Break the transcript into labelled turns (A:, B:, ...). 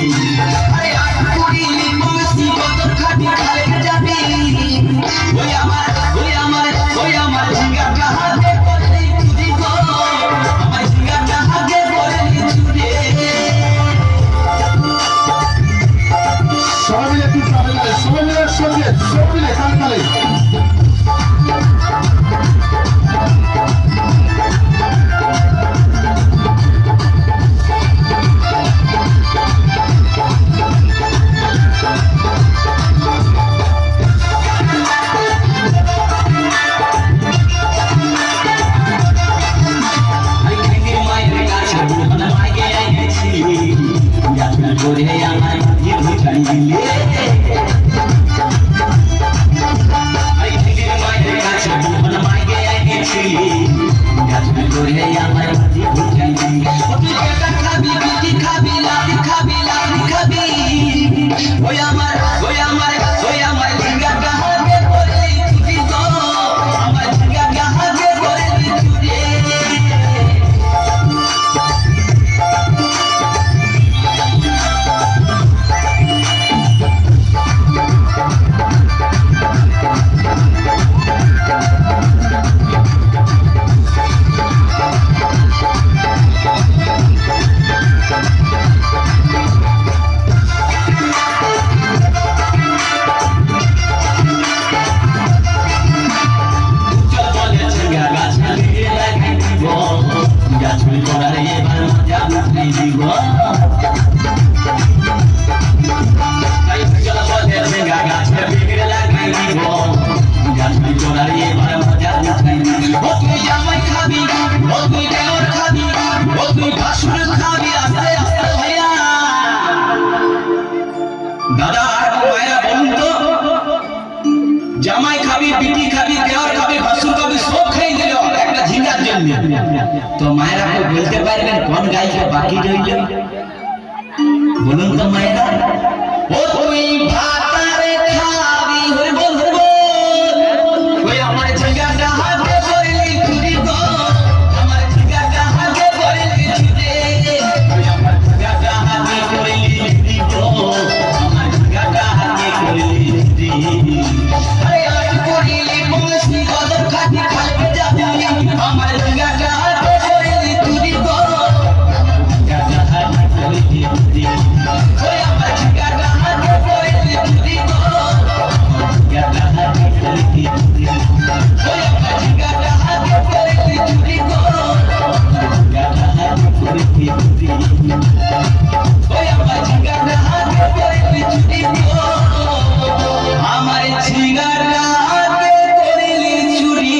A: আরে আট কুড়ি মাসি কত খাটি খালে যাবি ওই আমার ঝিঙ্গাটা হাতে করলি চুরি গো আমার ঝিঙ্গাটা হাতে করলি চুরি
B: সবাই মিলে একটু তালে সবাই মিলে একসঙ্গে সবাই মিলে তালে তালে
A: করে আমার মাঝে ঘুচাই দিলে এই দিদির মায়ের কাছে মোহন মাইকে গেছিলি যাত্রা করে আমার মাঝে ঘুচাই দিলে ও তুই কেটা খাবি বিটি খাবি লাতি খাবি ওই আমার ঝিঙ্গাটা হাতে করলি চুরি গো আমার ঝিঙ্গাটা হাতে করলি চুরি চুরি করার এবার মজা উঠাই দিব গাছে বিগড়ে লাগাই দিব চুরি করার এবার মজা উঠাই দিব ও তুই জামাই খাবি ও তুই দেওর খাবি ও তুই ভাসুর খাবি আস্তে আস্তে ভাইয়া দাদা আর মায়েরা বলুন তো জামাই খাবি বিটি খাবি দেওর খাবি ভাসুর খাবি সব খেয়ে দিল একটা ঝিঙ্গার জন্য তো মায়েরা তো বলতে পারবেন কোন গাইকে বাকি রইল বলুন তো মায়েরা ও তুই ভাত